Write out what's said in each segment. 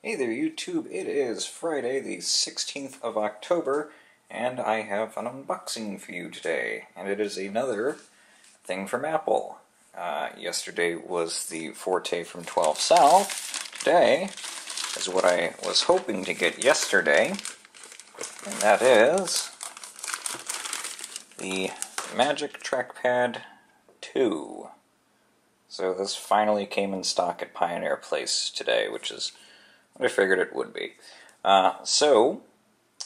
Hey there YouTube, it is Friday the 16th of October and I have an unboxing for you today, and it is another thing from Apple. Yesterday was the Forte from 12 South. Today is what I was hoping to get yesterday, and that is the Magic Trackpad 2. So this finally came in stock at Pioneer Place today, which is what I figured it would be. So,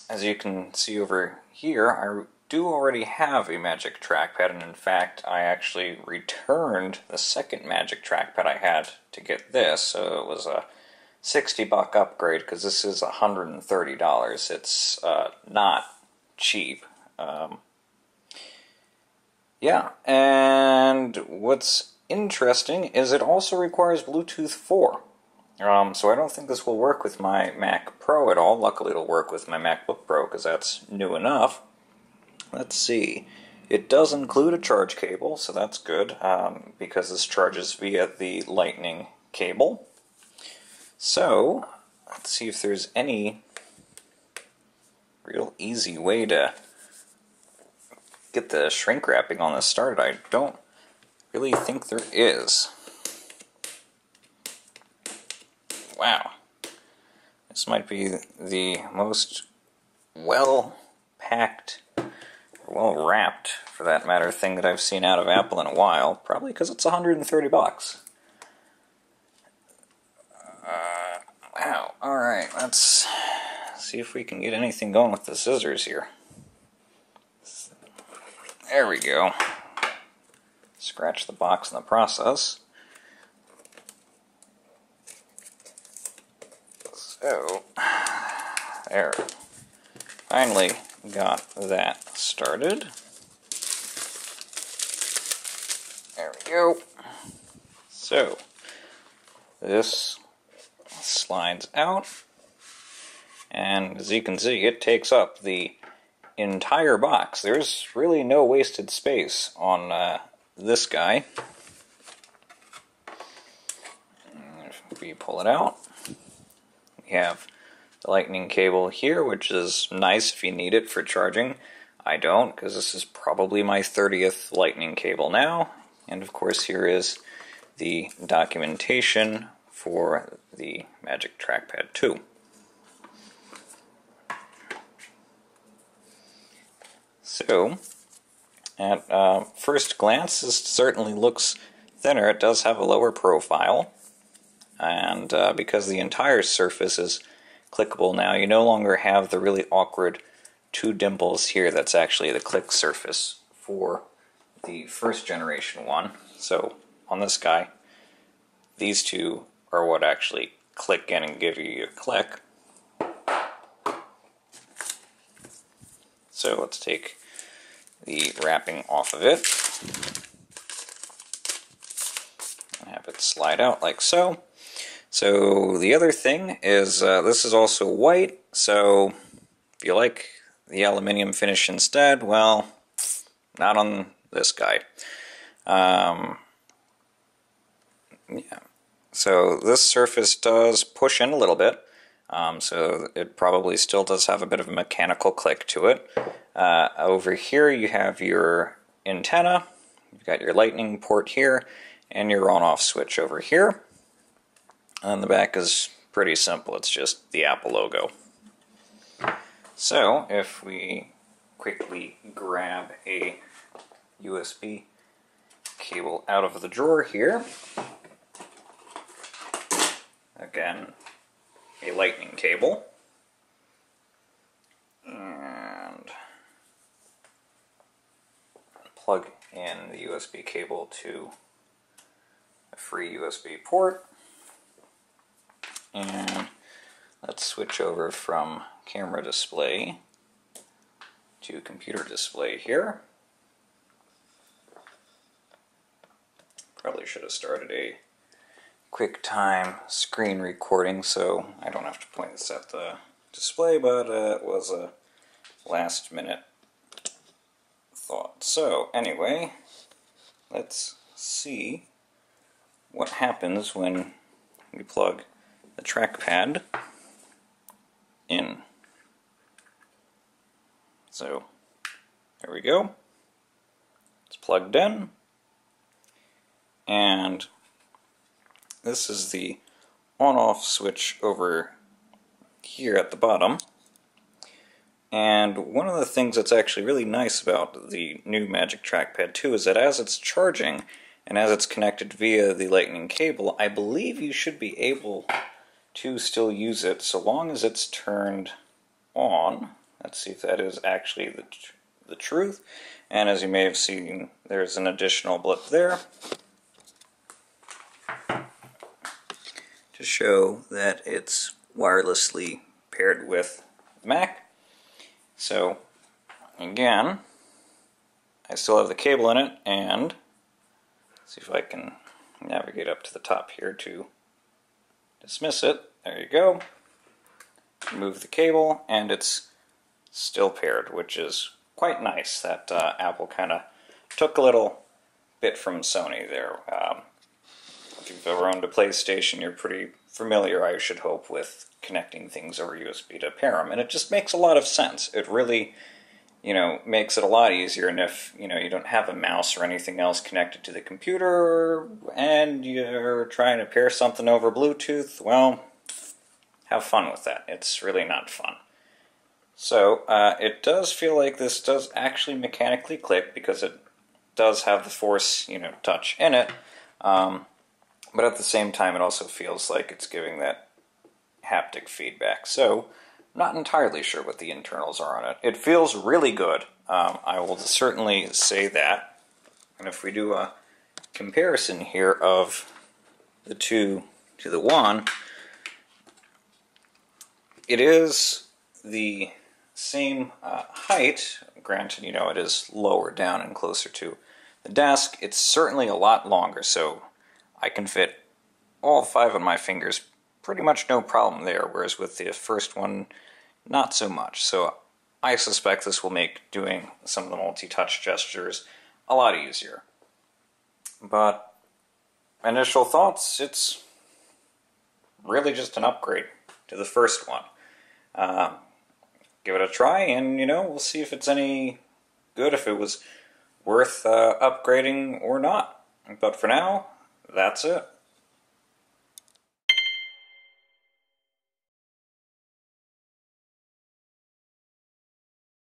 as you can see over here, I do already have a Magic Trackpad, and in fact, I actually returned the second Magic Trackpad I had to get this, so it was a $60 upgrade, because this is $130. It's not cheap. Yeah, and what's interesting is it also requires Bluetooth 4. So I don't think this will work with my Mac Pro at all. Luckily it'll work with my MacBook Pro because that's new enough. Let's see. It does include a charge cable, so that's good, because this charges via the Lightning cable. So, let's see if there's any real easy way to get the shrink wrapping on this started. I don't really think there is. Wow, this might be the most well-packed, well-wrapped, for that matter, thing that I've seen out of Apple in a while, probably because it's $130. Wow, alright, let's see if we can get anything going with the scissors here. There we go. Scratch the box in the process. So, there. Finally got that started. There we go. So, this slides out, and as you can see, it takes up the entire box. There's really no wasted space on this guy. If we pull it out, we have the Lightning cable here, which is nice if you need it for charging. I don't, because this is probably my 30th Lightning cable now. And of course here is the documentation for the Magic Trackpad 2. So, at first glance, this certainly looks thinner. It does have a lower profile. And because the entire surface is clickable now, you no longer have the really awkward two dimples here. That's actually the click surface for the first generation one. So on this guy, these two are what actually click in and give you your click. So let's take the wrapping off of it and have it slide out like so. So the other thing is this is also white, so if you like the aluminum finish instead, well, not on this guy. Yeah. So this surface does push in a little bit, so it probably still does have a bit of a mechanical click to it. Over here you have your antenna, you've got your lightning port here, and your on-off switch over here. And the back is pretty simple, it's just the Apple logo. So, if we quickly grab a USB cable out of the drawer here, again, a lightning cable, and plug in the USB cable to a free USB port. And let's switch over from camera display to computer display here. Probably should have started a QuickTime screen recording so I don't have to point this at the display, but it was a last minute thought. So anyway, let's see what happens when we plug the trackpad in. So there we go. It's plugged in. And this is the on-off switch over here at the bottom. And one of the things that's actually really nice about the new Magic Trackpad 2 is that as it's charging and as it's connected via the lightning cable, I believe you should be able to still use it so long as it's turned on. Let's see if that is actually the truth. And as you may have seen, there's an additional blip there to show that it's wirelessly paired with Mac. So again, I still have the cable in it, and let's see if I can navigate up to the top here to dismiss it. There you go. Remove the cable, and it's still paired, which is quite nice. That Apple kind of took a little bit from Sony there. If you've ever owned a PlayStation, you're pretty familiar, I should hope, with connecting things over USB to pair them, and it just makes a lot of sense. It really, makes it a lot easier. And if you don't have a mouse or anything else connected to the computer, and you're trying to pair something over Bluetooth, well, have fun with that. It's really not fun. So it does feel like this does actually mechanically click because it does have the Force, touch in it. But at the same time, it also feels like it's giving that haptic feedback. So I'm not entirely sure what the internals are on it. It feels really good. I will certainly say that. And if we do a comparison here of the 2 to the 1, it is the same height. Granted, it is lower down and closer to the desk. It's certainly a lot longer, so I can fit all 5 of my fingers pretty much no problem there, whereas with the first one, not so much. So I suspect this will make doing some of the multi-touch gestures a lot easier. But initial thoughts, it's really just an upgrade to the first one. Give it a try, and we'll see if it's any good, if it was worth upgrading or not. But for now, that's it.